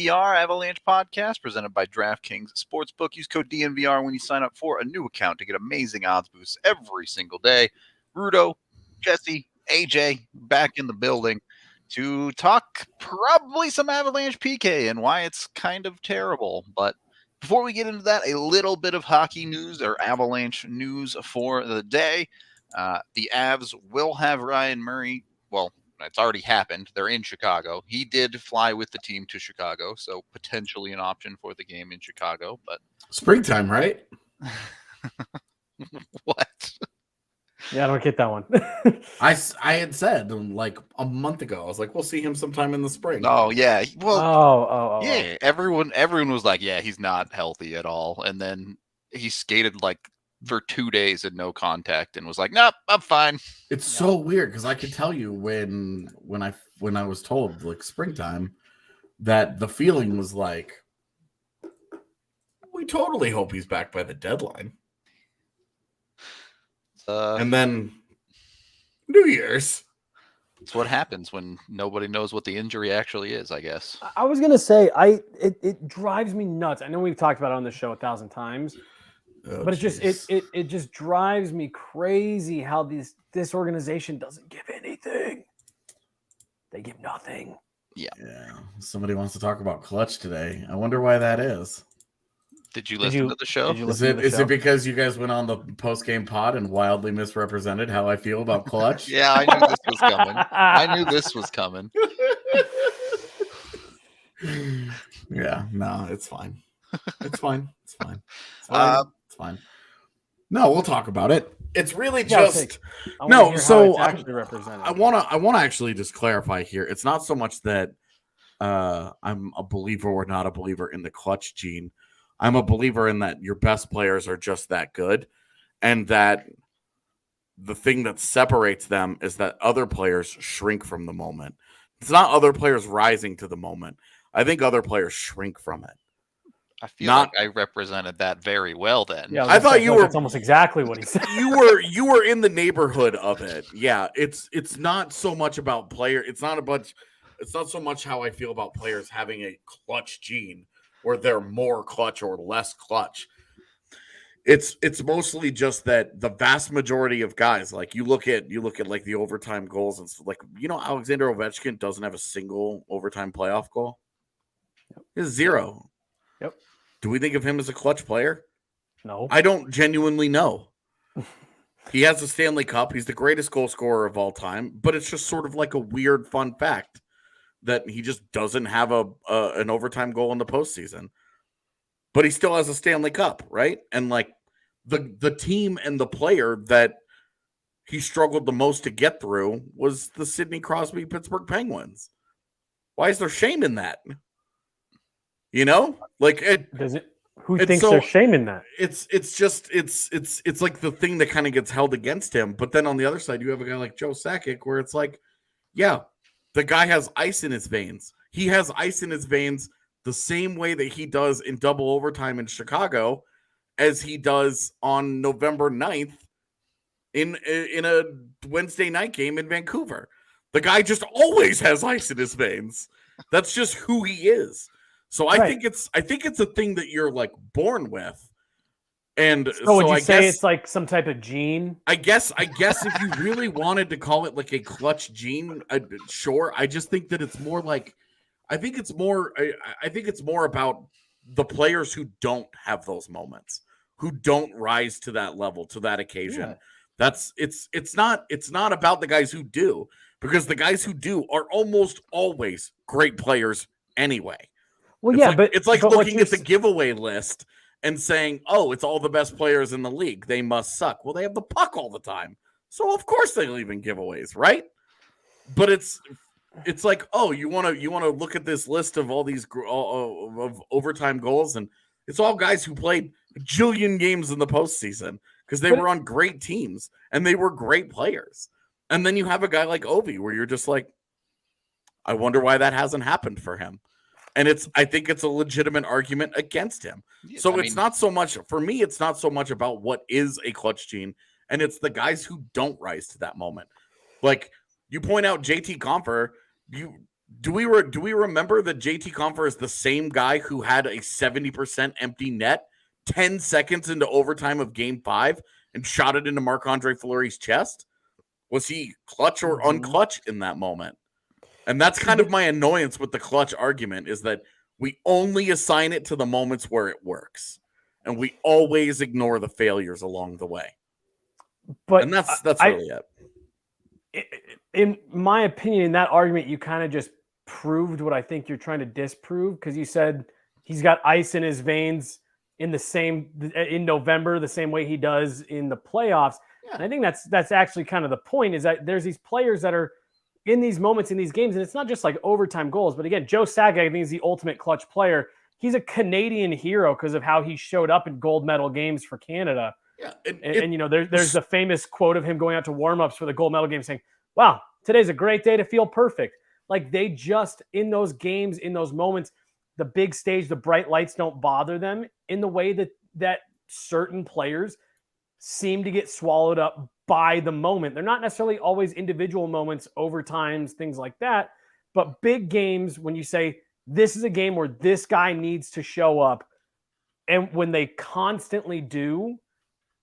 DNVR Avalanche podcast presented by DraftKings Sportsbook. Use code DNVR when you sign up for a new account to get amazing odds boosts every single day. Rudo, Jesse, AJ back in the building to talk probably some Avalanche PK and why it's kind of terrible. But before we get into that, a little bit of hockey news or Avalanche news for the day. The Avs will have Ryan Murray. Well, it's already happened. They're in Chicago. He did fly with the team to Chicago, so potentially an option for the game in Chicago. But springtime, right? What? Yeah, I don't get that one. I had said like a month ago, I was like, we'll see him sometime in the spring. Oh yeah. Well, yeah. Everyone was like, yeah, he's not healthy at all. And then he skated like for 2 days in no contact and was like, nope, I'm fine. It's so weird because I could tell you when I was told like springtime that the feeling was like, we totally hope he's back by the deadline. And then New Year's. It's what happens when nobody knows what the injury actually is, I guess. I was gonna say, it drives me nuts. I know we've talked about it on the show 1,000 times, but it just drives me crazy how this organization doesn't give anything. They give nothing. Yeah. Somebody wants to talk about clutch today. I wonder why that is. Did you listen to the show? Is it because you guys went on the post-game pod and wildly misrepresented how I feel about clutch? Yeah, I knew this was coming. I knew this was coming. Yeah, no, it's fine. It's fine. It's fine. It's fine. It's fine. No, we'll talk about it. It's really just no. So I want to actually just clarify here. It's not so much that I'm a believer or not a believer in the clutch gene. I'm a believer in that your best players are just that good, and that the thing that separates them is that other players shrink from the moment. It's not other players rising to the moment. I think other players shrink from it. I feel like I represented that very well then. Yeah, I thought you were. That's almost exactly what he said. You were in the neighborhood of it. Yeah, it's not so much about player. It's not so much how I feel about players having a clutch gene, or they're more clutch or less clutch. It's mostly just that the vast majority of guys, like you look at like the overtime goals and stuff, like, Alexander Ovechkin doesn't have a single overtime playoff goal. It's zero. Yep. Do we think of him as a clutch player? No. I don't genuinely know. He has a Stanley Cup. He's the greatest goal scorer of all time, but it's just sort of like a weird fun fact that he just doesn't have an overtime goal in the postseason, but he still has a Stanley Cup, right? And like the team and the player that he struggled the most to get through was the Sidney Crosby Pittsburgh Penguins. Why is there shame in that? Like who thinks there's shame in that? It's like the thing that kind of gets held against him. But then on the other side, you have a guy like Joe Sakic, where it's like, yeah, the guy has ice in his veins. He has ice in his veins the same way that he does in double overtime in Chicago as he does on November 9th in a Wednesday night game in Vancouver. The guy just always has ice in his veins. That's just who he is. So I think it's a thing that you're like born with. And so would you say it's like some type of gene? I guess if you really wanted to call it like a clutch gene, sure. I just think that it's more like, I think it's more about the players who don't have those moments, who don't rise to that level, to that occasion. Yeah. It's not about the guys who do, because the guys who do are almost always great players anyway. Well, it's like looking at the giveaway list and saying, oh, it's all the best players in the league, they must suck. Well, they have the puck all the time, so of course they'll even giveaways, right? But it's like, oh, you want to look at this list of all these of overtime goals, and it's all guys who played a jillion games in the postseason because they were on great teams and they were great players. And then you have a guy like Ovi where you're just like, I wonder why that hasn't happened for him. And I think it's a legitimate argument against him. So it's not so much, for me, it's not so much about what is a clutch gene, and it's the guys who don't rise to that moment. Like, you point out JT Compher, Do we remember that JT Compher is the same guy who had a 70% empty net 10 seconds into overtime of Game 5 and shot it into Marc-Andre Fleury's chest? Was he clutch or unclutch in that moment? And that's kind of my annoyance with the clutch argument, is that we only assign it to the moments where it works, and we always ignore the failures along the way. But and that's really it. In my opinion, in that argument, you kind of just proved what I think you're trying to disprove, because you said he's got ice in his veins in November, the same way he does in the playoffs. Yeah. And I think that's actually kind of the point, is that there's these players that are in these moments in these games, and it's not just like overtime goals. But again, Joe Sakic, I think, is the ultimate clutch player. He's a Canadian hero because of how he showed up in gold medal games for Canada. Yeah, and there's the famous quote of him going out to warm-ups for the gold medal game saying, "Wow, today's a great day to feel perfect." Like, they just, in those games, in those moments, the big stage, the bright lights don't bother them in the way that certain players seem to get swallowed up by the moment. They're not necessarily always individual moments, overtimes, things like that, but big games, when you say this is a game where this guy needs to show up, and when they constantly do,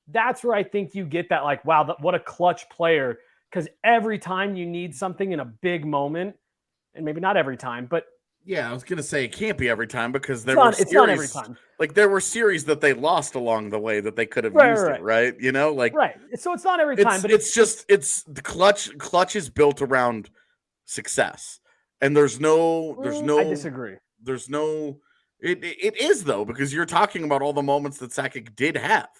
that's where I think you get that, like, wow, what a clutch player. Because every time you need something in a big moment, and maybe not every time, but yeah, I was gonna say it can't be every time, because it's not every time. Like, there were series that they lost along the way that they could have used it, right? You know, like, right. So it's not every time, but it's the clutch is built around success, and there's no. I disagree. There's no. It is, though, because you're talking about all the moments that Sakic did have.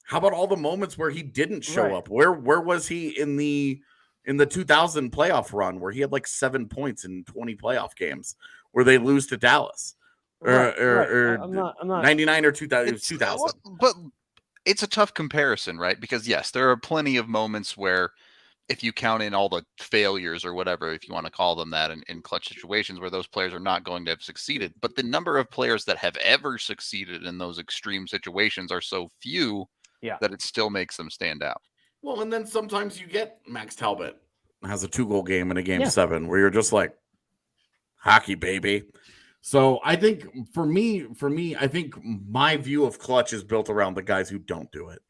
How about all the moments where he didn't show up? Where was he in the 2000 playoff run, where he had like 7 points in 20 playoff games where they lose to Dallas? Or I'm not 99 or 2000. 2000. But it's a tough comparison, right? Because yes, there are plenty of moments where, if you count in all the failures or whatever, if you want to call them that, in clutch situations, where those players are not going to have succeeded. But the number of players that have ever succeeded in those extreme situations are so few that it still makes them stand out. Well, and then sometimes you get Max Talbot has a 2-goal game in a game 7 where you're just like, hockey, baby. So I think for me, I think my view of clutch is built around the guys who don't do it,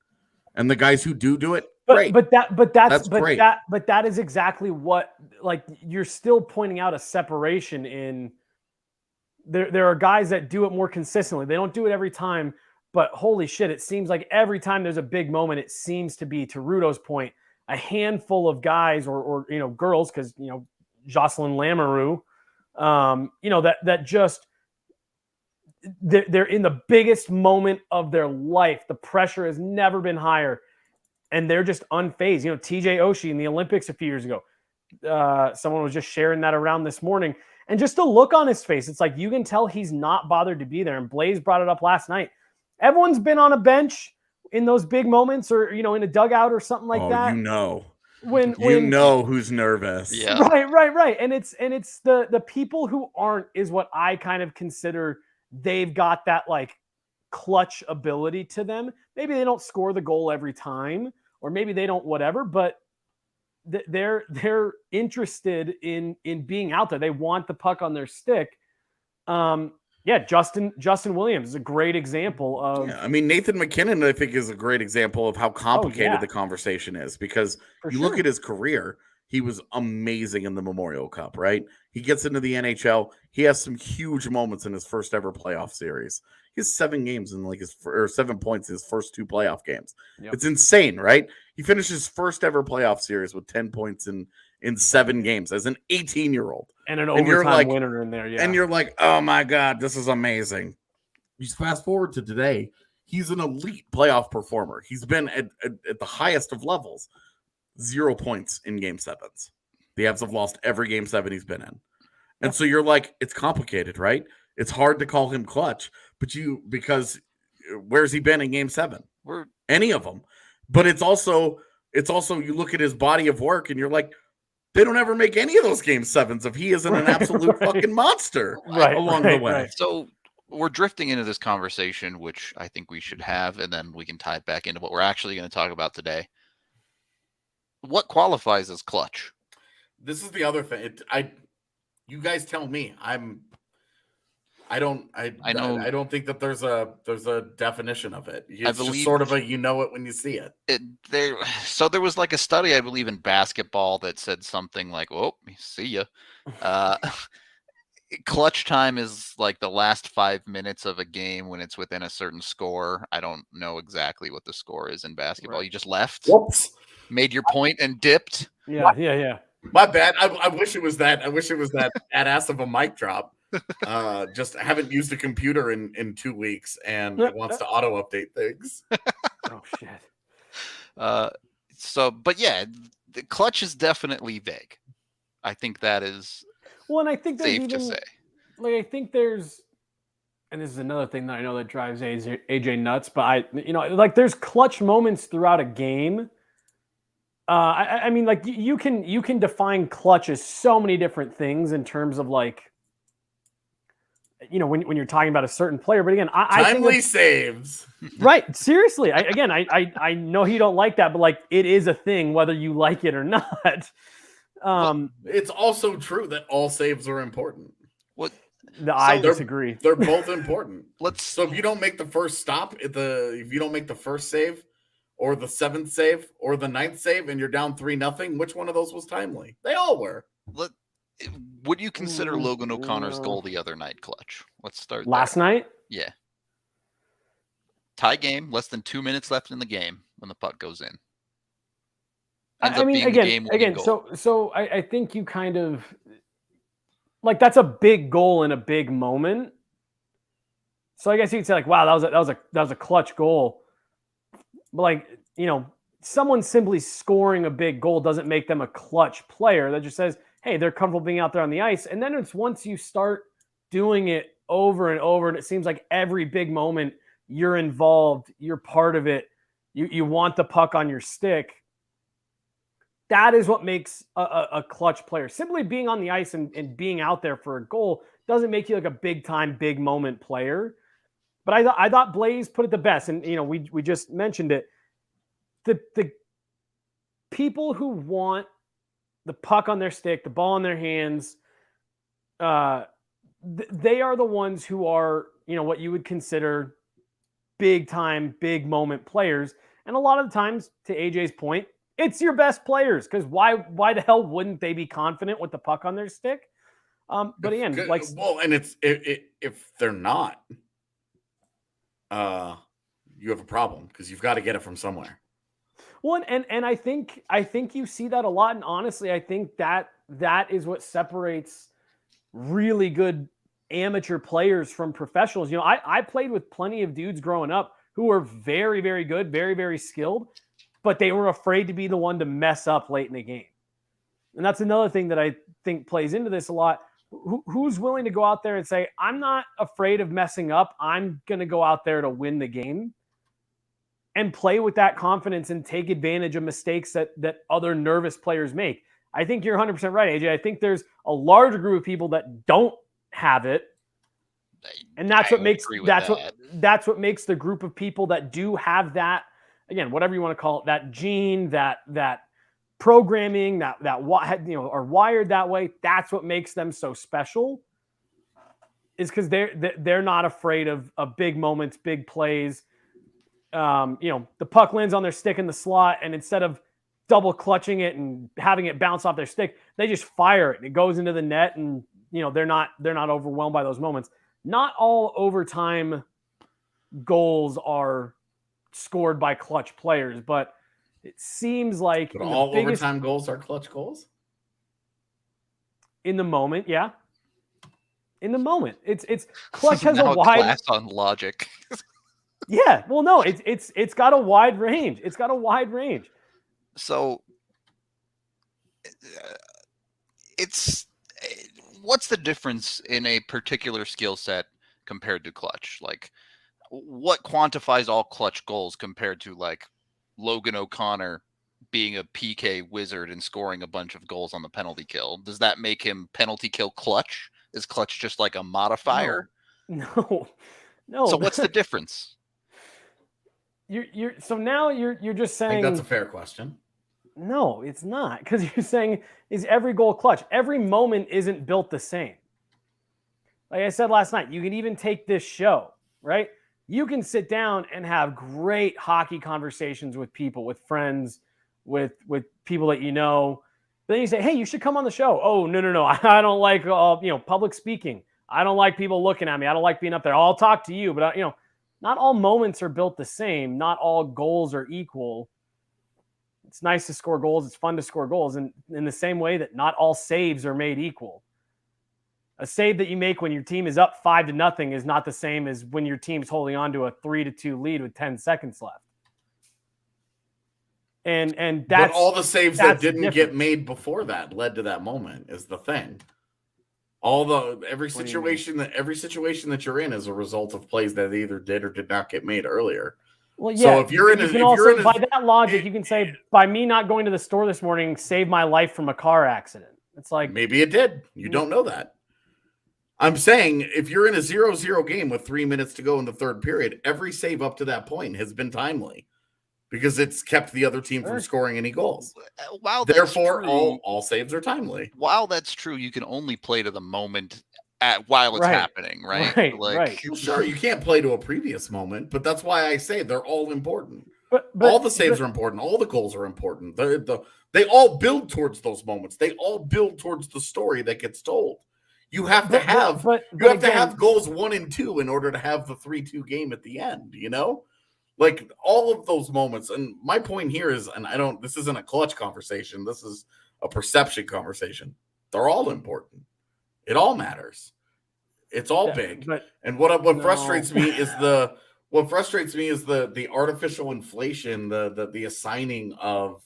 and the guys who do it. Great. But that is exactly what, like, you're still pointing out a separation in there are guys that do it more consistently. They don't do it every time. But holy shit, it seems like every time there's a big moment, it seems to be, to Rudo's point, a handful of guys or girls, because, Jocelyn Lamoureux, that just, they're in the biggest moment of their life. The pressure has never been higher, and they're just unfazed. TJ Oshie in the Olympics a few years ago, someone was just sharing that around this morning, and just the look on his face, it's like you can tell he's not bothered to be there. And Blaze brought it up last night. Everyone's been on a bench in those big moments, or in a dugout or something like that. When who's nervous. Yeah. Right. And it's the people who aren't is what I kind of consider they've got that, like, clutch ability to them. Maybe they don't score the goal every time, or maybe they don't whatever, but they're interested in being out there. They want the puck on their stick. Justin Williams is a great example of. Yeah, I mean, Nathan McKinnon, I think, is a great example of how complicated the conversation is, because look at his career. He was amazing in the Memorial Cup, right? He gets into the NHL. He has some huge moments in his first ever playoff series. He has 7 games in 7 points in his first 2 playoff games. Yep. It's insane, right? He finished his first ever playoff series with 10 points in 7 games as an 18-year-old. And an overtime winner in there, And you're like, oh my God, this is amazing. You fast forward to today, he's an elite playoff performer. He's been at the highest of levels. 0 points in game 7s. The Avs have lost every game 7 he's been in. And so you're like, it's complicated, right? It's hard to call him clutch, because where's he been in game 7? Any of them. But it's also you look at his body of work and you're like, they don't ever make any of those game 7s if he isn't an absolute fucking monster along the way. Right. So we're drifting into this conversation, which I think we should have, and then we can tie it back into what we're actually going to talk about today. What qualifies as clutch? This is the other thing. You guys tell me. I don't think that there's a definition of it. It's just sort of you know it when you see it. So there was like a study, I believe, in basketball that said something like, "Oh, see ya." Clutch time is like the last 5 minutes of a game when it's within a certain score. I don't know exactly what the score is in basketball. Right. You just left, Whoops. made your point, and dipped. Yeah. My bad. I wish it was that. I wish it was that badass of a mic drop. Just haven't used a computer in 2 weeks, and it wants to auto update things. Oh shit. But yeah, the clutch is definitely vague. I think that is and I think safe to say. Like, I think there's, and this is another thing that I know that drives AJ nuts, but there's clutch moments throughout a game. I mean, like you can define clutch as so many different things in terms of like, when you're talking about a certain player. But again, I think timely saves. Right. Seriously. I know you don't like that, but like it is a thing whether you like it or not. It's also true that all saves are important. I disagree. They're both important. So if you don't make the first stop, if you don't make the first save, or the 7th save, or the 9th save, and you're down 3-0, which one of those was timely? They all were. Would you consider Logan O'Connor's goal the other night clutch? Let's start last night. Yeah. Tie game, less than 2 minutes left in the game when the puck goes in. I mean, again. So I think you kind of like that's a big goal in a big moment. So I guess you could say like, wow, that was a clutch goal. But like, someone simply scoring a big goal doesn't make them a clutch player. That just says, hey, they're comfortable being out there on the ice. And then it's once you start doing it over and over, and it seems like every big moment you're involved, you're part of it, you want the puck on your stick. That is what makes a clutch player. Simply being on the ice and being out there for a goal doesn't make you like a big time, big moment player. But I thought Blaze put it the best. And, we just mentioned it. The people who want the puck on their stick, the ball in their hands, they are the ones who are, what you would consider big time, big moment players. And a lot of the times, to AJ's point, it's your best players, because why the hell wouldn't they be confident with the puck on their stick? But again, and it's if they're not, you have a problem because you've got to get it from somewhere. Well, and I think you see that a lot, and honestly, I think that is what separates really good amateur players from professionals. I played with plenty of dudes growing up who were very, very good, very, very skilled, but they were afraid to be the one to mess up late in the game. And that's another thing that I think plays into this a lot. Who's willing to go out there and say, I'm not afraid of messing up. I'm going to go out there to win the game and play with that confidence and take advantage of mistakes that other nervous players make. I think you're 100% right, AJ. I think there's a larger group of people that don't have it. And that's what makes what makes the group of people that do have that, again, whatever you want to call it, that gene, that programming, that are wired that way. That's what makes them so special, is because they're not afraid of big moments, big plays. The puck lands on their stick in the slot, and instead of double clutching it and having it bounce off their stick, they just fire it and it goes into the net, and they're not overwhelmed by those moments. Not all overtime goals are scored by clutch players, but it seems like overtime goals are clutch goals. In the moment, yeah. In the moment, it's clutch has a wide class on logic. Yeah, well, no, it's got a wide range. It's got a wide range. So, what's the difference in a particular skill set compared to clutch? Like, what quantifies all clutch goals compared to like Logan O'Connor being a PK wizard and scoring a bunch of goals on the penalty kill? Does that make him penalty kill clutch? Is clutch just like a modifier? No. So what's the difference? You're just saying. I think that's a fair question. No, it's not. Because you're saying, is every goal clutch? Every moment isn't built the same. Like I said last night, you can even take this show, right? You can sit down and have great hockey conversations with people, with friends, with people that you know. Then you say, hey, you should come on the show. Oh, no. I don't like, public speaking. I don't like people looking at me. I don't like being up there. I'll talk to you. But, not all moments are built the same. Not all goals are equal. It's nice to score goals. It's fun to score goals. And in the same way that not all saves are made equal. A save that you make when your team is up 5-0 is not the same as when your team's holding on to a 3-2 lead with 10 seconds left. And that's but all the saves that didn't get made before that led to that moment is the thing. Every situation that you're in is a result of plays that either did or did not get made earlier. Well, yeah. So by that logic, you can say by me not going to the store this morning saved my life from a car accident. It's like maybe it did. You don't know that. I'm saying if you're in a 0-0 game with 3 minutes to go in the third period, every save up to that point has been timely because it's kept the other team from scoring any goals. Therefore, all saves are timely. While that's true, you can only play to the moment while it's happening, right? Right. Well, sure, you can't play to a previous moment, but that's why I say they're all important. But all the saves are important. All the goals are important. They all build towards those moments. They all build towards the story that gets told. You have to have goals 1 and 2 in order to have the 3-2 game at the end, Like all of those moments. And my point here is, this isn't a clutch conversation. This is a perception conversation. They're all important. It all matters. It's all big. And what frustrates me is the artificial inflation, the assigning of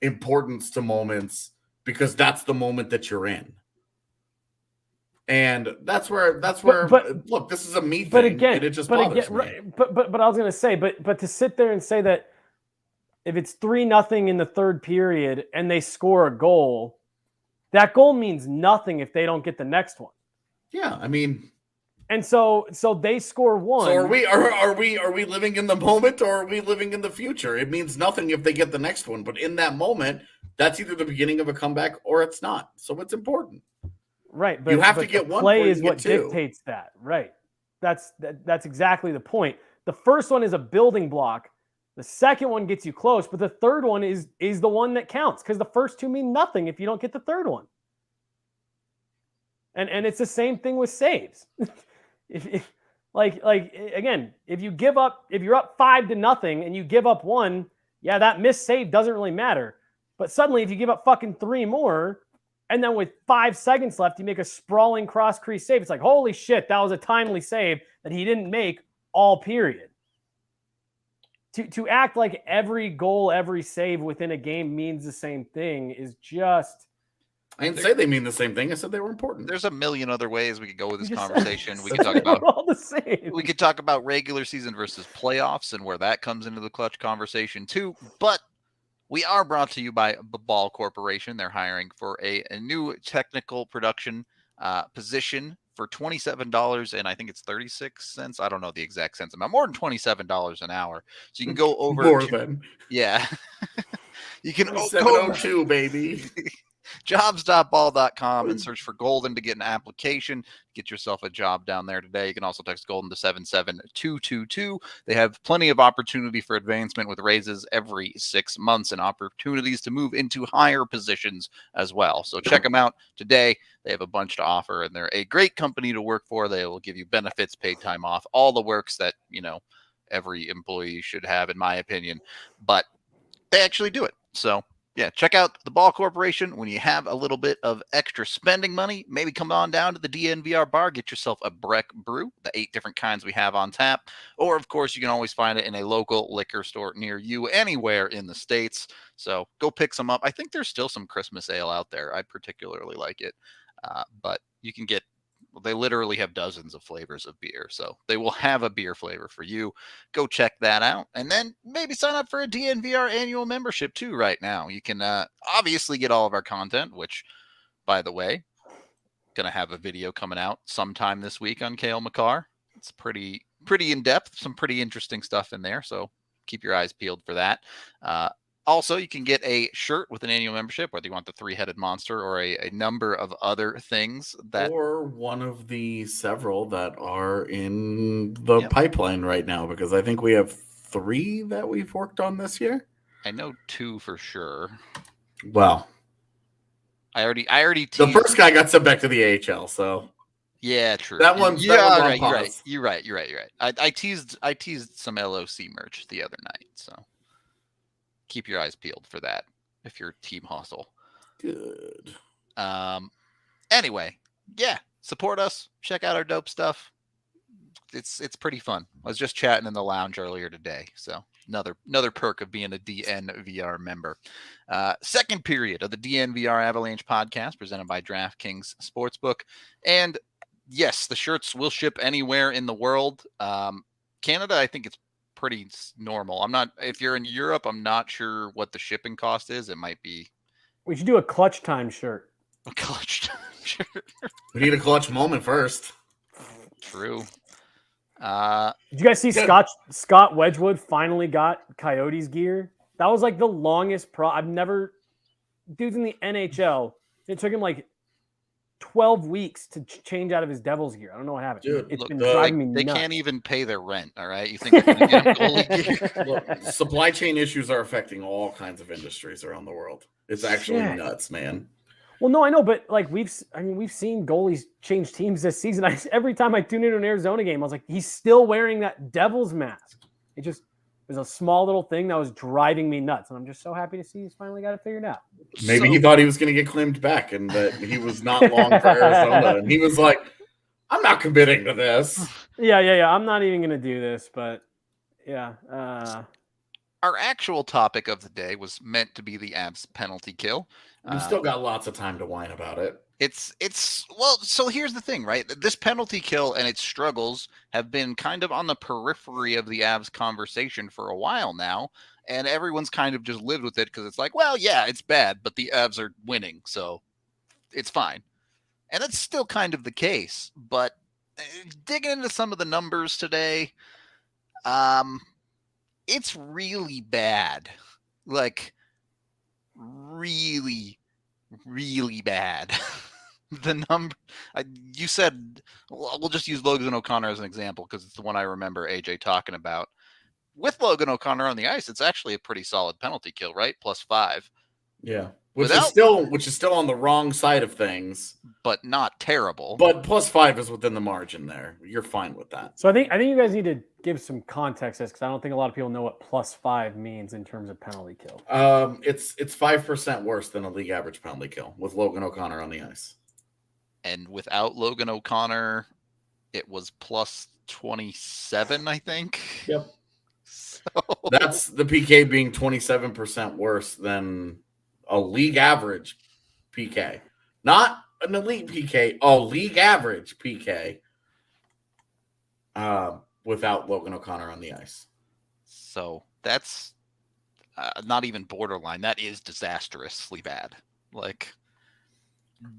importance to moments because that's the moment that you're in. And that's where look, this is a me thing. But again, and it just bothers me. Right, but I was gonna say, but to sit there and say that if it's 3-0 in the third period and they score a goal, that goal means nothing if they don't get the next one. Yeah, I mean, and so they score one. So are we living in the moment or are we living in the future? It means nothing if they get the next one, but in that moment, that's either the beginning of a comeback or it's not. So it's important. Right, but you have to get one. Play is what dictates that, right? That's exactly the point. The first one is a building block. The second one gets you close, but the third one is the one that counts because the first two mean nothing if you don't get the third one. And it's the same thing with saves. if again, if you're up 5-0 and you give up one, yeah, that missed save doesn't really matter. But suddenly, if you give up fucking 3 more. And then with 5 seconds left, you make a sprawling cross-crease save. It's like, holy shit, that was a timely save that he didn't make all period. To act like every goal, every save within a game means the same thing is just... I didn't say they mean the same thing. I said they were important. There's a million other ways we could go with this conversation. We could talk about all the same. We could talk about regular season versus playoffs and where that comes into the clutch conversation too. But we are brought to you by the Ball Corporation. They're hiring for a new technical production position for $27 and I think it's 36 cents. I don't know the exact cents amount. More than $27 an hour. So you can go over. Yeah. You can go 702, baby. Jobs.ball.com and search for Golden to get an application. Get yourself a job down there today. You can also text Golden to 77222. They have plenty of opportunity for advancement with raises every 6 months and opportunities to move into higher positions as well. So check them out today. They have a bunch to offer and they're a great company to work for. They will give you benefits, paid time off, all the works that, every employee should have, in my opinion. But they actually do it. So yeah, check out the Ball Corporation. When you have a little bit of extra spending money, maybe come on down to the DNVR bar, get yourself a Breck brew, the 8 different kinds we have on tap. Or, of course, you can always find it in a local liquor store near you anywhere in the States. So go pick some up. I think there's still some Christmas ale out there. I particularly like it. But you can get, they literally have dozens of flavors of beer. So they will have a beer flavor for you. Go check that out. And then maybe sign up for a DNVR annual membership too right now. You can obviously get all of our content, which, by the way, going to have a video coming out sometime this week on Cale Makar. It's pretty in-depth, some pretty interesting stuff in there. So keep your eyes peeled for that. Also, you can get a shirt with an annual membership, whether you want the 3-headed monster or a number of other things that. Or one of the several that are in the Yep. pipeline right now, because I think we have 3 that we've worked on this year. I know 2 for sure. Well, I already the teased. first guy got sent back to the AHL, so Yeah, true. that one's You're on right. pause. You're right. I teased some LOC merch the other night, so keep your eyes peeled for that if you're Team Hustle. Good. Anyway, yeah, support us. Check out our dope stuff. It's pretty fun. I was just chatting in the lounge earlier today, so another perk of being a DNVR member. Second period of the DNVR Avalanche podcast presented by DraftKings Sportsbook. And yes, the shirts will ship anywhere in the world. Canada, I think it's pretty normal. if you're in Europe, I'm not sure what the shipping cost is. It might be. We should do a clutch time shirt. A clutch shirt. We need a clutch moment first. True. Did you guys see Scott Wedgwood finally got Coyotes gear? That was like the longest dude's in the NHL. It took him like 12 weeks to change out of his Devils gear. I don't know what happened. Dude, it's look, been driving me They nuts. can't even pay their rent, all right? You think they're going to get him goalie gear? Look, supply chain issues are affecting all kinds of industries around the world. It's actually nuts, man. Well, no, I know, but like we've seen goalies change teams this season. Every time I tune into an Arizona game, I was like, he's still wearing that Devils mask. It was a small little thing that was driving me nuts, and I'm just so happy to see he's finally got it figured out. Maybe he thought he was going to get claimed back, and that he was not long for Arizona, and he was like, "I'm not committing to this." Yeah. I'm not even going to do this, but yeah. Our actual topic of the day was meant to be the Avs penalty kill. We've still got lots of time to whine about it. So here's the thing, right? This penalty kill and its struggles have been kind of on the periphery of the Avs conversation for a while now, and everyone's kind of just lived with it because it's like, well, yeah, it's bad, but the Avs are winning, so it's fine. And that's still kind of the case, but digging into some of the numbers today, it's really bad. Like, really, really bad. The number you said, we'll just use Logan O'Connor as an example because it's the one I remember AJ talking about. With Logan O'Connor on the ice, it's actually a pretty solid penalty kill, right? +5. Yeah. Which is still on the wrong side of things, but not terrible. But +5 is within the margin there. You're fine with that. So I think you guys need to give some context because I don't think a lot of people know what +5 means in terms of penalty kill. It's 5% worse than a league average penalty kill with Logan O'Connor on the ice. And without Logan O'Connor, it was +27, I think. Yep. So that's the PK being 27% worse than a league average PK, not an elite PK, league average PK without Logan O'Connor on the ice. So that's not even borderline. That is disastrously bad. Like,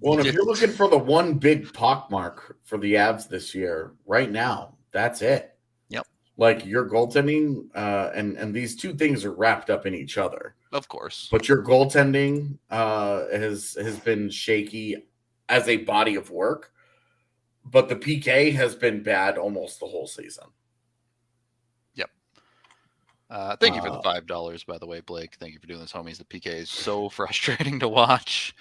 well, if you're looking for the one big pockmark for the Avs this year, right now, that's it. Yep. Like your goaltending, and these two things are wrapped up in each other. Of course. But your goaltending has been shaky as a body of work. But the PK has been bad almost the whole season. Yep. Thank you for the $5, by the way, Blake. Thank you for doing this, homies. The PK is so frustrating to watch.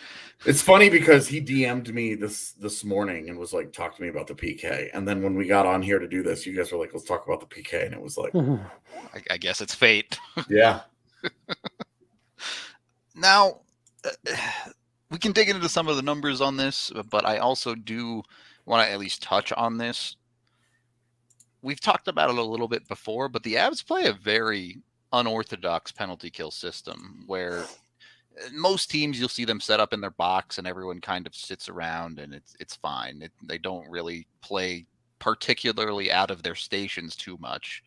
It's funny because he DM'd me this morning and was like, talk to me about the PK. And then when we got on here to do this, you guys were like, let's talk about the PK. And it was like, I guess it's fate. Yeah. Now, we can dig into some of the numbers on this, but I also do want to at least touch on this. We've talked about it a little bit before, but the Avs play a very unorthodox penalty kill system where most teams you'll see them set up in their box and everyone kind of sits around and it's fine. They don't really play particularly out of their stations too much.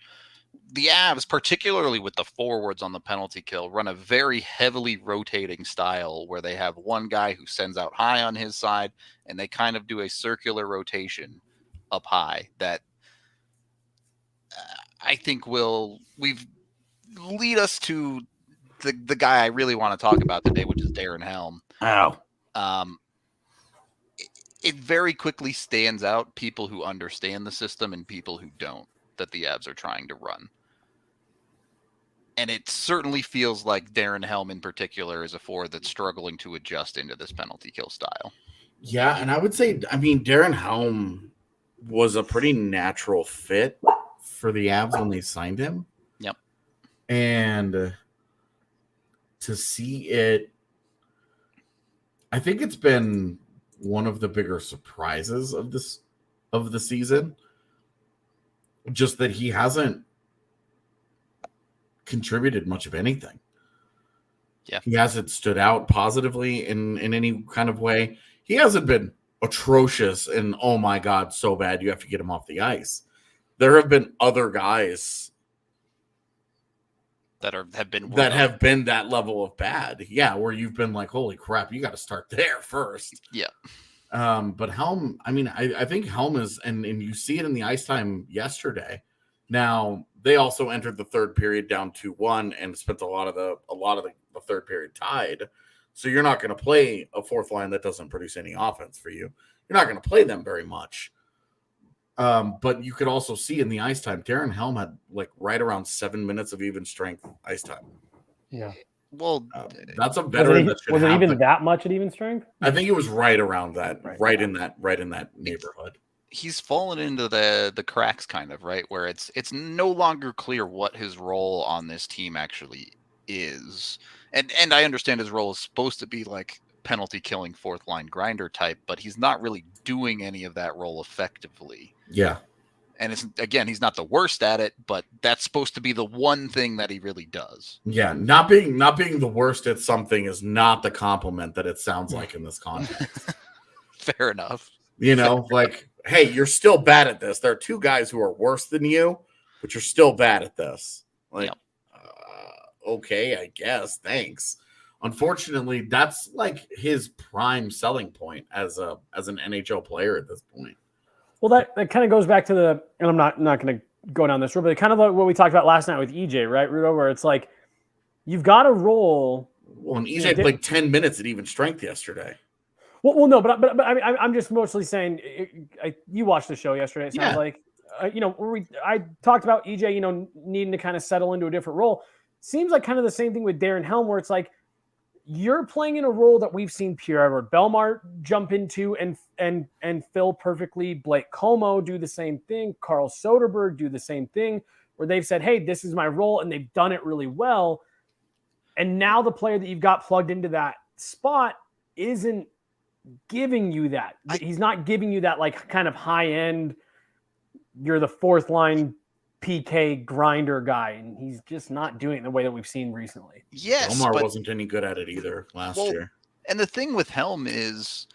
The Avs, particularly with the forwards on the penalty kill, run a very heavily rotating style where they have one guy who sends out high on his side, and they kind of do a circular rotation up high that I think will lead us to the guy I really want to talk about today, which is Darren Helm. Oh. It very quickly stands out people who understand the system and people who don't that the Avs are trying to run. And it certainly feels like Darren Helm in particular is a forward that's struggling to adjust into this penalty kill style. Yeah, and I would say, I mean, Darren Helm was a pretty natural fit for the Avs when they signed him. Yep. And to see it, I think it's been one of the bigger surprises of the season. Just that he hasn't contributed much of anything. Yeah. He hasn't stood out positively in any kind of way. He hasn't been atrocious and, oh my God, so bad you have to get him off the ice. There have been other guys that have been that level of bad. Yeah, where you've been like, holy crap, you got to start there first. Yeah. But Helm, I mean, I think Helm is, and you see it in the ice time yesterday. Now, they also entered the third period down 2-1 and spent a lot of the third period tied. So you're not going to play a fourth line that doesn't produce any offense for you. You're not going to play them very much. But you could also see in the ice time, Darren Helm had like right around 7 minutes of even strength ice time. Yeah. Well, that's a veteran that should was it have even that much at even strength? I think it was right around that, right in that neighborhood. He's fallen into the cracks kind of, right? Where it's no longer clear what his role on this team actually is. And I understand his role is supposed to be like penalty killing fourth line grinder type, but he's not really doing any of that role effectively. Yeah. And it's, again, he's not the worst at it, but that's supposed to be the one thing that he really does. Yeah, not being the worst at something is not the compliment that it sounds like in this context. Fair enough. You know, like, hey, you're still bad at this. There are two guys who are worse than you, but you're still bad at this. Like, Yep. Okay, I guess. Thanks. Unfortunately, that's like his prime selling point as an NHL player at this point. Well, that kind of goes back to the, and I'm not going to go down this road, but kind of like what we talked about last night with EJ, right, Rudo, where it's like you've got to roll. Well, and EJ played 10 minutes at even strength yesterday. Well, no, but I mean, I'm just mostly saying. You watched the show yesterday. It sounds like, where I talked about EJ, needing to kind of settle into a different role. Seems like kind of the same thing with Darren Helm, where it's like you're playing in a role that we've seen Pierre-Edouard Bellemare jump into and fill perfectly. Blake Como do the same thing. Carl Soderberg do the same thing, where they've said, "Hey, this is my role," and they've done it really well. And now the player that you've got plugged into that spot isn't giving you that. He's not giving you that like kind of high end. You're the fourth line PK grinder guy, and he's just not doing it the way that we've seen recently. Yes, Bellemare wasn't any good at it either last year. And the thing with Helm is,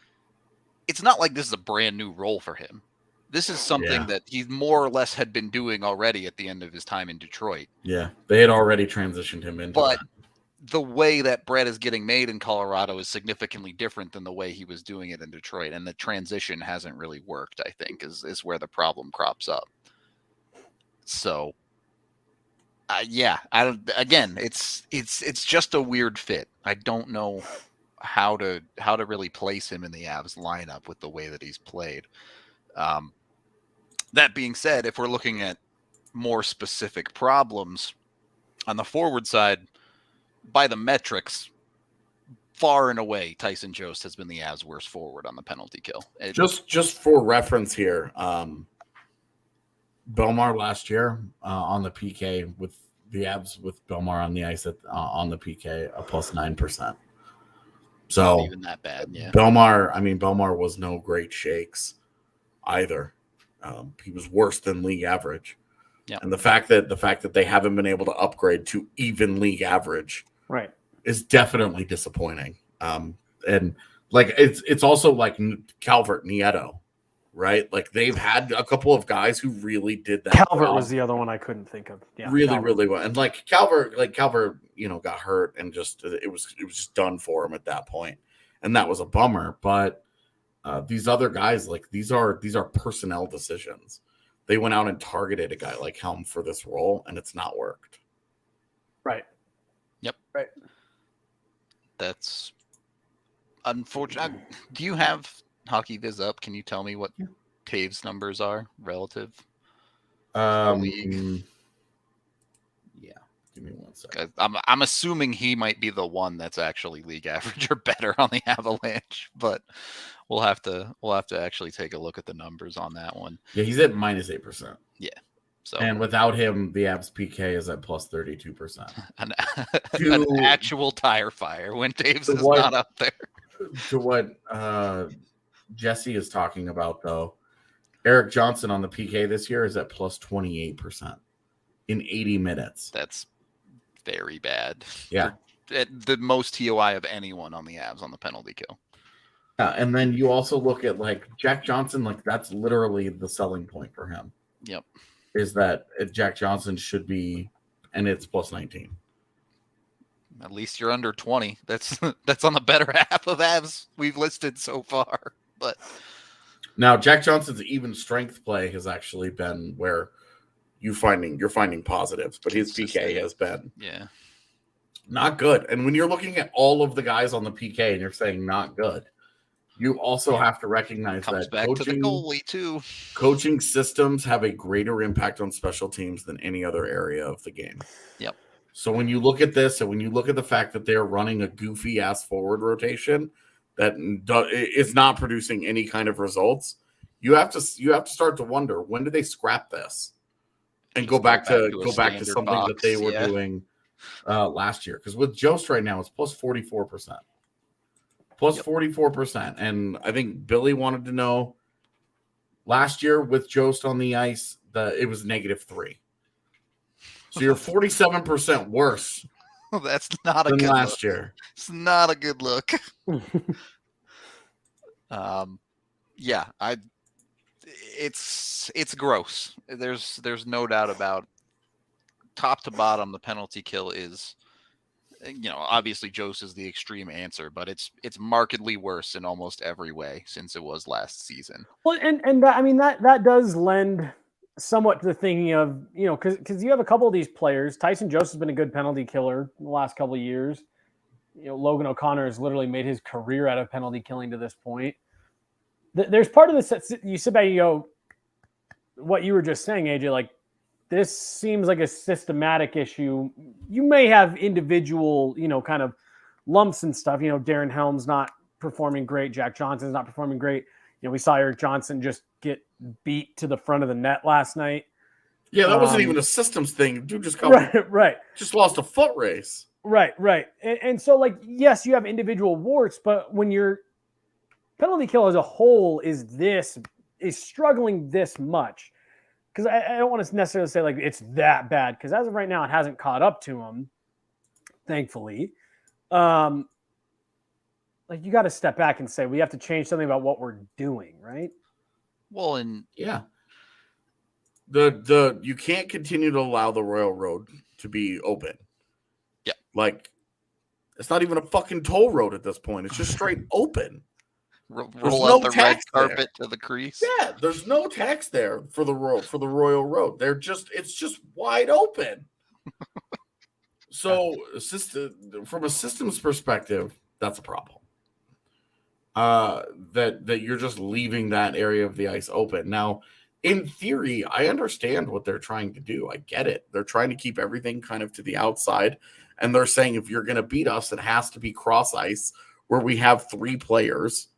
it's not like this is a brand new role for him. This is something that he more or less had been doing already at the end of his time in Detroit. Yeah, they had already transitioned him into But that. The way that bread is getting made in Colorado is significantly different than the way he was doing it in Detroit. And the transition hasn't really worked, I think, is where the problem crops up. So, again, it's just a weird fit. I don't know how to really place him in the Avs lineup with the way that he's played. That being said, if we're looking at more specific problems on the forward side, by the metrics, far and away, Tyson Jost has been the Avs' worst forward on the penalty kill. Just for reference here, Bellemare last year on the PK with the Avs with Bellemare on the ice on the PK, a plus 9%. So not even that bad, yeah. Bellemare was no great shakes either. He was worse than league average. Yeah. And the fact that they haven't been able to upgrade to even league average, right, is definitely disappointing. And like it's also like Calvert Nieto, right? Like they've had a couple of guys who really did that. Calvert was the other one I couldn't think of. Yeah, really well. And like Calvert, got hurt and just it was just done for him at that point, and that was a bummer. But these other guys, like these are personnel decisions. They went out and targeted a guy like Helm for this role, and it's not worked. Right. Yep. Right. That's unfortunate. Do you have Hockey Viz up? Can you tell me what Taves numbers are relative to the league? Yeah. Give me 1 second. I'm assuming he might be the one that's actually league average or better on the Avalanche, but we'll have to actually take a look at the numbers on that one. Yeah, he's at -8%. Yeah. So and without him, the Avs PK is at +32%. an actual tire fire when Taves is not up there. To what Jesse is talking about, though, Eric Johnson on the PK this year is at +28% in 80 minutes. That's very bad. Yeah. The most TOI of anyone on the Avs on the penalty kill. And then you also look at like Jack Johnson, like that's literally the selling point for him. Yep. Is that Jack Johnson should be, and it's +19. At least you're under 20. That's on the better half of Avs we've listed so far. But now Jack Johnson's even strength play has actually been where you're finding positives, but his PK has been not good. And when you're looking at all of the guys on the PK and you're saying not good, you also have to recognize that back to the goalie too. Coaching systems have a greater impact on special teams than any other area of the game. Yep. So when you look at this and when you look at the fact that they're running a goofy ass forward rotation that is not producing any kind of results, you have to start to wonder, when do they scrap this and go back to something that they were doing last year? Because with Jost right now, it's +44%. +44%. And I think Billy wanted to know last year with Jost on the ice, it was -3. So you're 47% worse. Well, that's not than a good last look. year. It's not a good look. It's gross. There's no doubt about top to bottom. The penalty kill is, obviously Jost is the extreme answer, but it's markedly worse in almost every way since it was last season. Well, and that does lend somewhat to the thinking of, because you have a couple of these players. Tyson Jost has been a good penalty killer in the last couple of years. Logan O'Connor has literally made his career out of penalty killing to this point. There's part of this that you sit back and you go, what you were just saying, AJ, like, this seems like a systematic issue. You may have individual, kind of lumps and stuff. Darren Helm's not performing great. Jack Johnson's not performing great. We saw Eric Johnson just get beat to the front of the net last night. Yeah, that wasn't even a systems thing. Dude just got right. Just lost a foot race. Right. And so, like, yes, you have individual warts, but when your penalty kill as a whole is struggling this much, because I don't want to necessarily say like it's that bad, because as of right now, it hasn't caught up to him, thankfully. Like, you got to step back and say we have to change something about what we're doing, right? Well, and yeah, the you can't continue to allow the Royal Road to be open. Yeah, like it's not even a fucking toll road at this point. It's just straight open. Roll out the red carpet to the crease. Yeah, there's no tax there for the Royal Road. It's just wide open. So, from a systems perspective, that's a problem. That you're just leaving that area of the ice open. Now, in theory, I understand what they're trying to do. I get it. They're trying to keep everything kind of to the outside, and they're saying if you're going to beat us, it has to be cross ice, where we have 3 players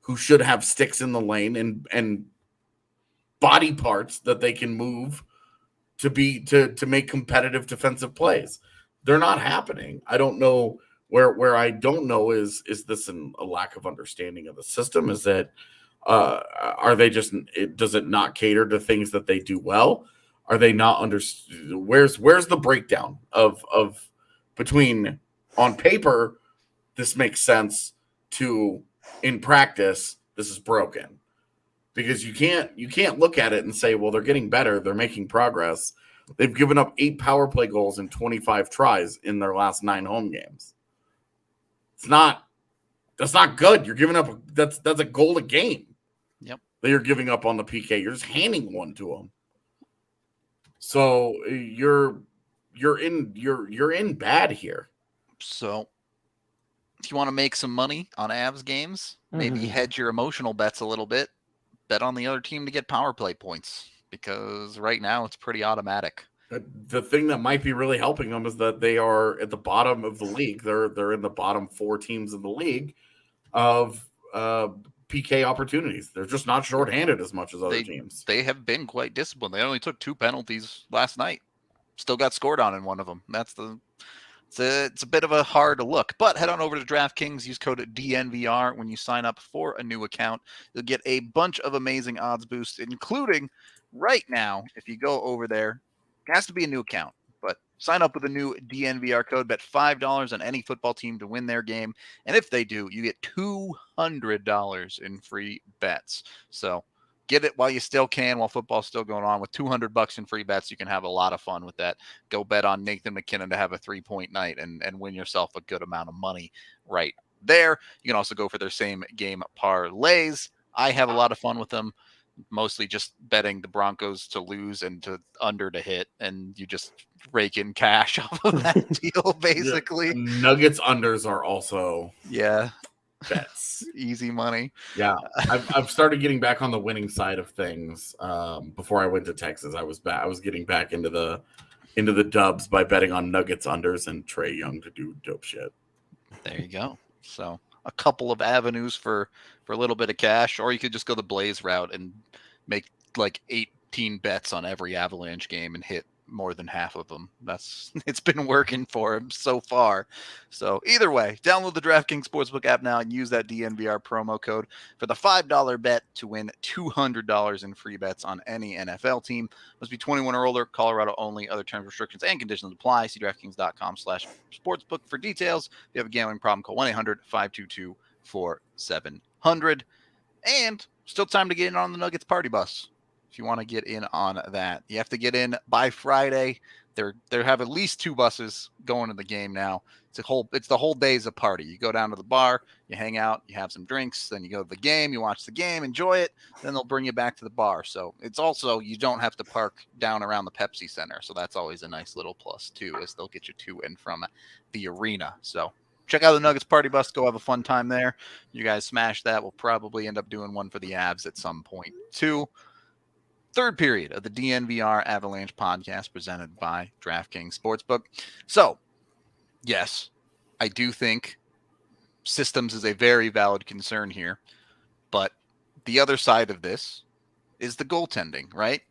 who should have sticks in the lane and body parts that they can move to make competitive defensive plays. They're not happening. I don't know where I don't know is this a lack of understanding of the system? Is that are they just does it not cater to things that they do well? Are they not where's the breakdown of between on paper this makes sense to in practice this is broken? Because you can't look at it and say, well, they're getting better, they're making progress. They've given up 8 power play goals in 25 tries in their last 9 home games. That's not good. You're giving up that's a goal a game. Yep. That you're giving up on the PK. You're just handing one to them. So you're you're in bad here. So if you want to make some money on Avs games, maybe hedge your emotional bets a little bit. Bet on the other team to get power play points, because right now it's pretty automatic. The thing that might be really helping them is that they are at the bottom of the league. They're in the bottom 4 teams in the league of PK opportunities. They're just not shorthanded as much as other teams. They have been quite disciplined. They only took 2 penalties last night. Still got scored on in one of them. It's a bit of a hard look, but head on over to DraftKings. Use code DNVR when you sign up for a new account. You'll get a bunch of amazing odds boosts, including right now. If you go over there, it has to be a new account, but sign up with a new DNVR code. Bet $5 on any football team to win their game, and if they do, you get $200 in free bets. So get it while you still can, while football's still going on. With $200 in free bets, you can have a lot of fun with that. Go bet on Nathan McKinnon to have a 3-point night and win yourself a good amount of money right there. You can also go for their same game parlays. I have a lot of fun with them, mostly just betting the Broncos to lose and to under to hit, and you just rake in cash off of that deal, basically. Yeah. Nuggets unders are also bets. Easy money. Yeah, I've started getting back on the winning side of things. Before I went to Texas, I was getting back into the dubs by betting on Nuggets unders and Trae Young to do dope shit. There you go. So a couple of avenues for a little bit of cash, or you could just go the Blaze route and make like 18 bets on every Avalanche game and hit more than half of them. It's been working for him so far. So either way, download the DraftKings Sportsbook app now and use that DNVR promo code for the $5 bet to win $200 in free bets on any NFL team. Must be 21 or older, Colorado only. Other terms, restrictions, and conditions apply. See DraftKings.com/sportsbook for details. If you have a gambling problem, call 1-800-522-4700. And still time to get in on the Nuggets party bus. If you want to get in on that, you have to get in by Friday. They have at least 2 buses going to the game now. It's the whole day's a party. You go down to the bar, you hang out, you have some drinks, then you go to the game, you watch the game, enjoy it, then they'll bring you back to the bar. So it's also, you don't have to park down around the Pepsi Center. So that's always a nice little plus too, as they'll get you to and from the arena. So check out the Nuggets party bus. Go have a fun time there. You guys smash that. We'll probably end up doing one for the Avs at some point too. Third period of the DNVR Avalanche podcast presented by DraftKings Sportsbook. So, yes, I do think systems is a very valid concern here, but the other side of this is the goaltending, right?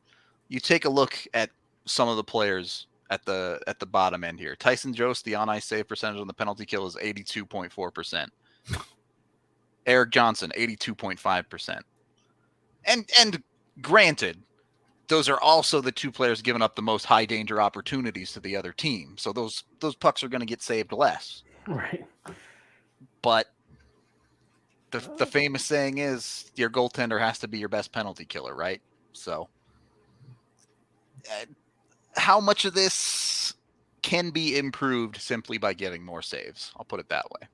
You take a look at some of the players at the bottom end here. Tyson Jost, the on-ice save percentage on the penalty kill is 82.4%. Eric Johnson, 82.5%. And granted, those are also the 2 players giving up the most high danger opportunities to the other team. So those pucks are going to get saved less. Right. But the famous saying is your goaltender has to be your best penalty killer, right? So how much of this can be improved simply by getting more saves? I'll put it that way.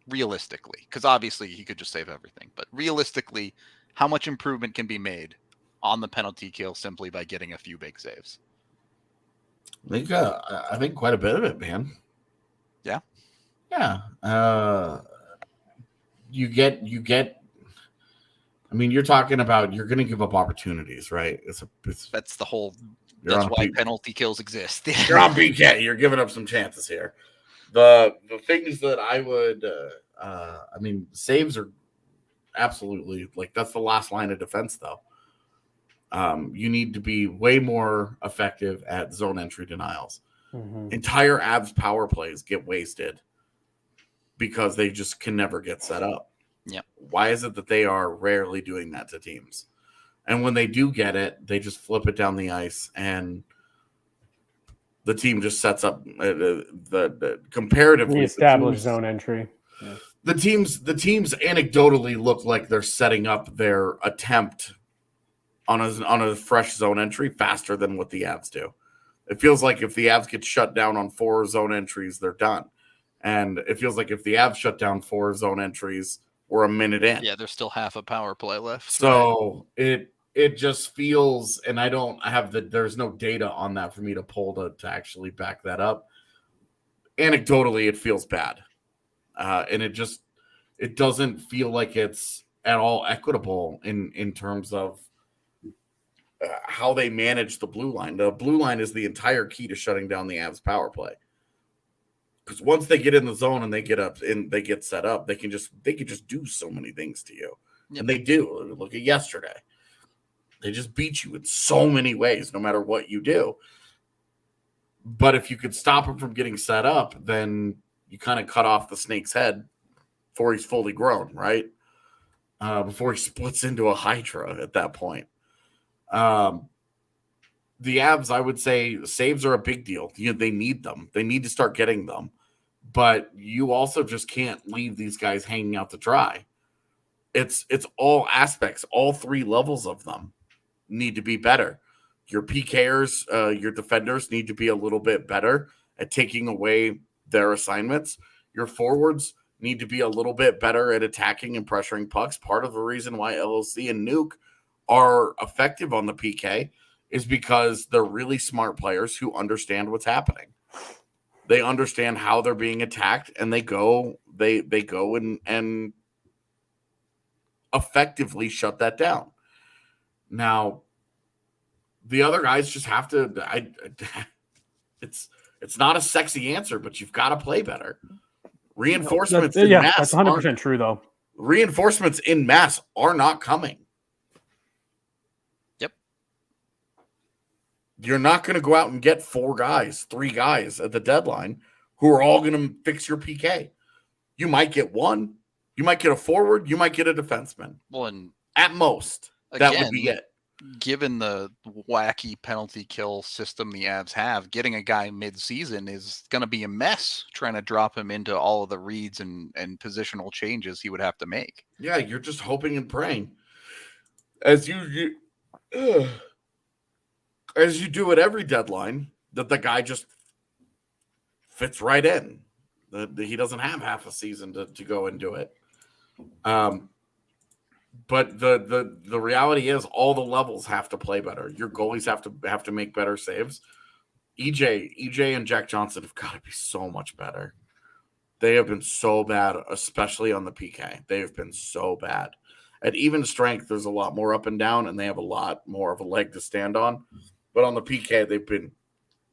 Realistically, because obviously he could just save everything, but realistically, how much improvement can be made on the penalty kill simply by getting a few big saves? I think quite a bit of it, man. Yeah. You get. I mean, you're talking about you're going to give up opportunities, right? That's the whole. That's why penalty kills exist. You're on PK. You're giving up some chances here. The things that I would, I mean, saves are absolutely like that's the last line of defense, though. You need to be way more effective at zone entry denials. Mm-hmm. Entire Avs power plays get wasted because they just can never get set up. Yeah. Why is it that they are rarely doing that to teams? And when they do get it, they just flip it down the ice and the team just sets up the comparatively the established zone entry. Yeah. The teams anecdotally look like they're setting up their attempt on a fresh zone entry faster than what the Avs do. It feels like if the Avs get shut down on 4 zone entries, they're done. And it feels like if the Avs shut down 4 zone entries, we're a minute in. Yeah, there's still half a power play left. So it just feels, and there's no data on that for me to pull to actually back that up. Anecdotally, it feels bad. And it doesn't feel like it's at all equitable in terms of how they manage the blue line. The blue line is the entire key to shutting down the Avs power play. Because once they get in the zone and they get up and they get set up, they can just do so many things to you. Yep. And they do. Look at yesterday. They just beat you in so many ways, no matter what you do. But if you could stop him from getting set up, then you kind of cut off the snake's head before he's fully grown, right? Before he splits into a hydra at that point. The Avs, I would say, saves are a big deal. They need them. They need to start getting them. But you also just can't leave these guys hanging out to dry. It's all aspects, all three levels of them need to be better. Your PKers, your defenders need to be a little bit better at taking away their assignments. Your forwards need to be a little bit better at attacking and pressuring pucks. Part of the reason why LLC and Nuke are effective on the PK is because they're really smart players who understand what's happening. They understand how they're being attacked, and they go and effectively shut that down. Now, the other guys just have to. It's not a sexy answer, but you've got to play better. Reinforcements in mass. That's 100% true, though. Reinforcements in mass are not coming. Yep. You're not going to go out and get 3 guys at the deadline who are all going to fix your PK. You might get one. You might get a forward. You might get a defenseman. Well, and at most, that would be it. Given the wacky penalty kill system the Avs have, getting a guy mid-season is going to be a mess trying to drop him into all of the reads and positional changes he would have to make. Yeah, you're just hoping and praying. As you do at every deadline, that the guy just fits right in. That he doesn't have half a season to go and do it. But the reality is all the levels have to play better. Your goalies have to make better saves. EJ and Jack Johnson have got to be so much better. They have been so bad, especially on the PK. They have been so bad. At even strength, there's a lot more up and down, and they have a lot more of a leg to stand on. But on the PK, they've been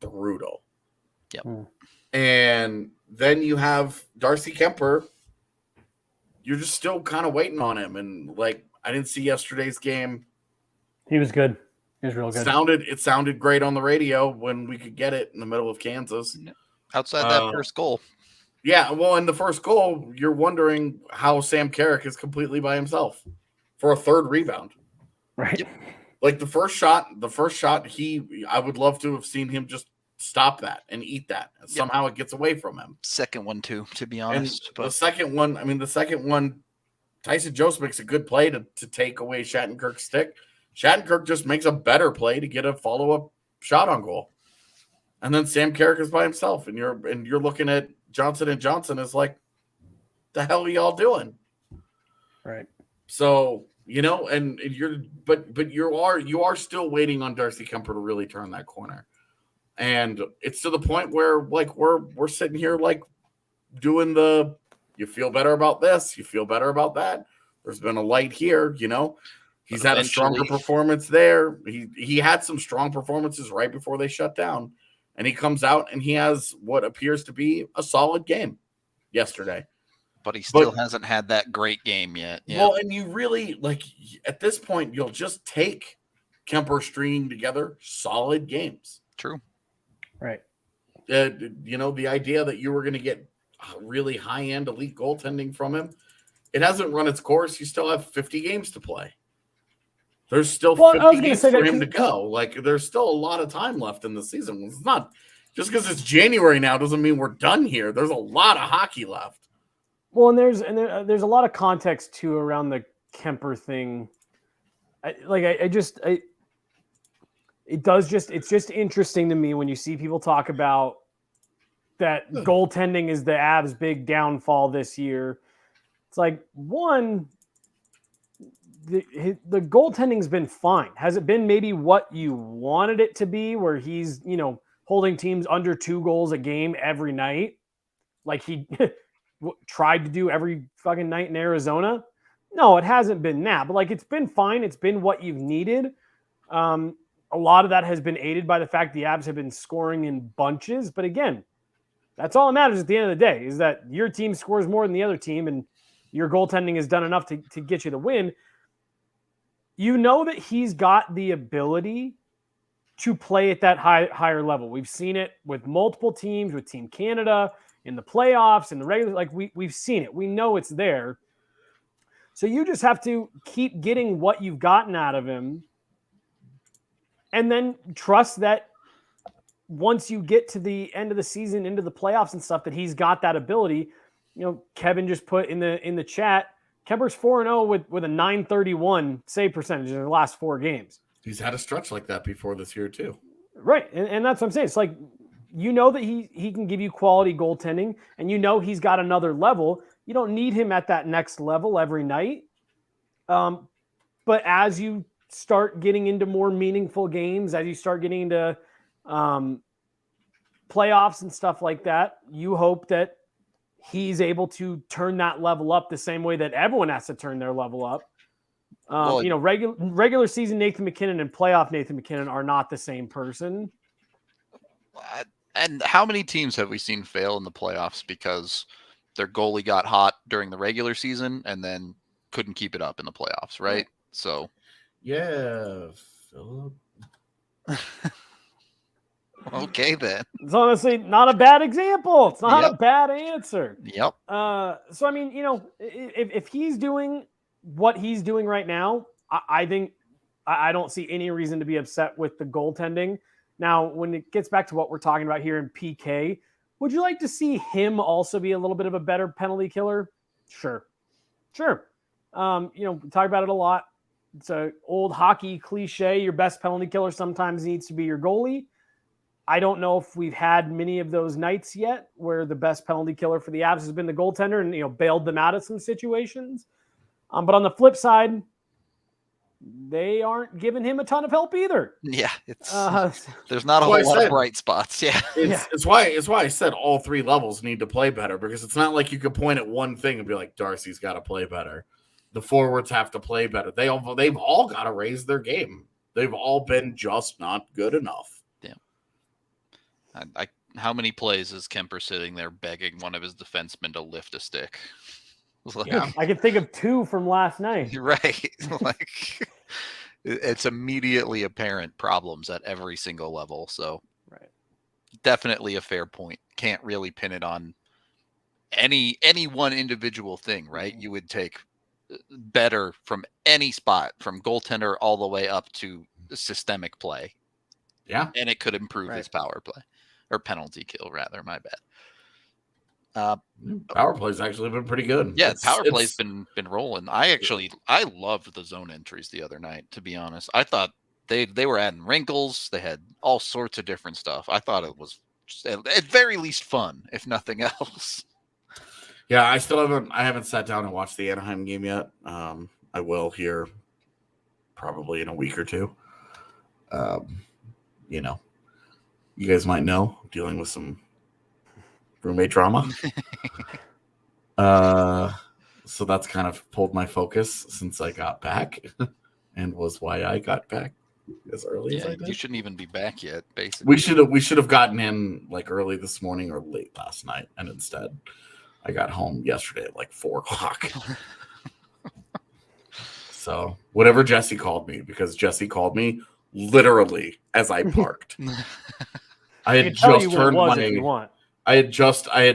brutal. Yep. And then you have Darcy Kemper. You're just still kind of waiting on him. And, I didn't see yesterday's game. He was good. He was real good. It sounded great on the radio when we could get it in the middle of Kansas. Outside that first goal. Yeah, well, in the first goal, you're wondering how Sam Carrick is completely by himself for a third rebound. Right. The first shot, I would love to have seen him just stop that and eat that. And somehow it gets away from him. Second one, too, to be honest. The second one, Tyson Jost makes a good play to take away Shattenkirk's stick. Shattenkirk just makes a better play to get a follow-up shot on goal. And then Sam Carrick is by himself, and you're looking at Johnson and Johnson is like, the hell are y'all doing? Right. So, you are still waiting on Darcy Kemper to really turn that corner. And it's to the point where we're sitting here doing you feel better about this, you feel better about that. There's been a light here, He's had a stronger performance there. He had some strong performances right before they shut down. And he comes out and he has what appears to be a solid game yesterday. But he still hasn't had that great game yet. Yeah. Well, and you really, at this point, you'll just take Kemper stringing together solid games. True. Right. The idea that you were going to get really high-end elite goaltending from him, it hasn't run its course. You still have 50 games to play. There's still 50 games for him to go. There's still a lot of time left in the season. It's not just because it's January now doesn't mean we're done here. There's a lot of hockey left. Well, and there's a lot of context too around the Kemper thing. It's just interesting to me when you see people talk about that goaltending is the Avs' big downfall this year. It's one, the goaltending's been fine. Has it been maybe what you wanted it to be, where he's, holding teams under 2 goals a game every night, like he tried to do every fucking night in Arizona? No, it hasn't been that, but like, it's been fine. It's been what you've needed. A lot of that has been aided by the fact the Avs have been scoring in bunches. But again, that's all that matters at the end of the day, is that your team scores more than the other team, and your goaltending has done enough to get you the win. You know that he's got the ability to play at that higher level. We've seen it with multiple teams, with Team Canada, in the playoffs, in the regular, like we've seen it. We know it's there. So you just have to keep getting what you've gotten out of him, and then trust that once you get to the end of the season, into the playoffs and stuff, that he's got that ability. Kevin just put in the chat, Kemper's 4-0 with a .931 save percentage in the last 4 games. He's had a stretch like that before this year too. Right, and that's what I'm saying. It's like, that he can give you quality goaltending, and he's got another level. You don't need him at that next level every night. But as you start getting into more meaningful games, as you start getting into playoffs and stuff like that, you hope that he's able to turn that level up the same way that everyone has to turn their level up. Regular season Nathan MacKinnon and playoff Nathan MacKinnon are not the same person. And how many teams have we seen fail in the playoffs because their goalie got hot during the regular season and then couldn't keep it up in the playoffs, right? So, yeah, Philip. Okay, then. It's honestly not a bad example. It's not a bad answer. Yep. So, I mean, if he's doing what he's doing right now, I think I don't see any reason to be upset with the goaltending. Now, when it gets back to what we're talking about here in PK, would you like to see him also be a little bit of a better penalty killer? Sure. We talk about it a lot. It's an old hockey cliche. Your best penalty killer sometimes needs to be your goalie. I don't know if we've had many of those nights yet where the best penalty killer for the Avs has been the goaltender and, bailed them out of some situations. But on the flip side, they aren't giving him a ton of help either. Yeah, there's not a whole lot of bright spots. Yeah, it's why I said all 3 levels need to play better, because it's not like you could point at one thing and be like, Darcy's got to play better. The forwards have to play better. They've all got to raise their game. They've all been just not good enough. Yeah. How many plays is Kemper sitting there begging one of his defensemen to lift a stick? I can think of 2 from last night. Right. It's immediately apparent problems at every single level. So definitely a fair point. Can't really pin it on any one individual thing, right? You would take better from any spot, from goaltender all the way up to systemic play. Yeah. And it could improve his power play, or penalty kill rather, my bad. Power play's actually been pretty good. Yeah, power play's been rolling. I loved the zone entries the other night, to be honest. I thought they were adding wrinkles. They had all sorts of different stuff. I thought it was just, at very least fun, if nothing else. Yeah, I haven't sat down and watched the Anaheim game yet. I will here probably in a week or 2. You guys might know, dealing with some roommate drama. So that's kind of pulled my focus since I got back, and was why I got back as early as I did. You shouldn't even be back yet, basically. We should have gotten in like early this morning or late last night, and instead I got home yesterday at like 4:00. So whatever Jesse called me, because Jesse called me literally as I parked. I had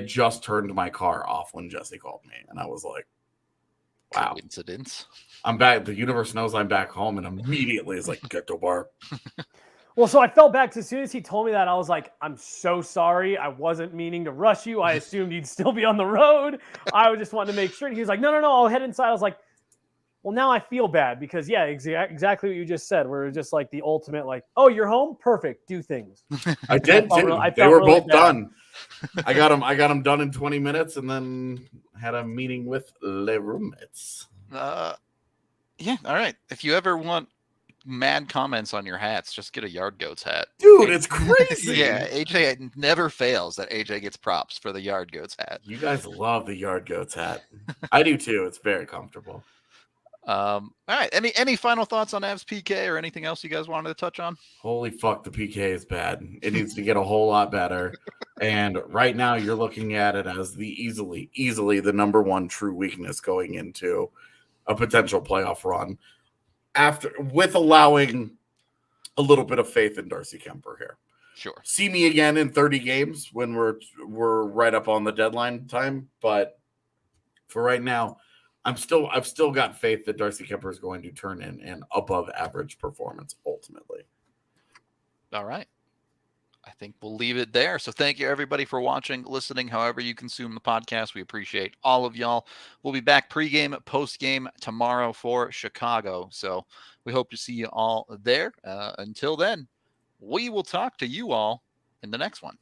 just turned my car off when Jesse called me, and I was like, wow. Coincidence. I'm back. The universe knows I'm back home, and immediately is like, get to work. Well, so I felt back as soon as he told me that. I was like, I'm so sorry. I wasn't meaning to rush you. I assumed you'd still be on the road. I just wanted to make sure. And he was like, no, I'll head inside. I was like, well, now I feel bad because, yeah, exactly what you just said. We're just like the ultimate, like, oh, you're home? Perfect. Do things. I did, too. They were both done. I got them done in 20 minutes and then had a meeting with the roommates. Yeah, all right. If you ever want mad comments on your hats, just get a Yard Goats hat. Dude, it's crazy. Yeah, AJ never fails that AJ gets props for the Yard Goats hat. You guys love the Yard Goats hat. I do too. It's very comfortable. All right. Any final thoughts on Avs PK or anything else you guys wanted to touch on? Holy fuck, the PK is bad. It needs to get a whole lot better. And right now you're looking at it as the easily the number one true weakness going into a potential playoff run with allowing a little bit of faith in Darcy Kemper here. Sure. See me again in 30 games when we're right up on the deadline time, but for right now, I've still got faith that Darcy Kemper is going to turn in an above average performance ultimately. All right. I think we'll leave it there. So thank you everybody for watching, listening, however you consume the podcast. We appreciate all of y'all. We'll be back pregame, postgame tomorrow for Chicago. So we hope to see you all there. Until then, we will talk to you all in the next one.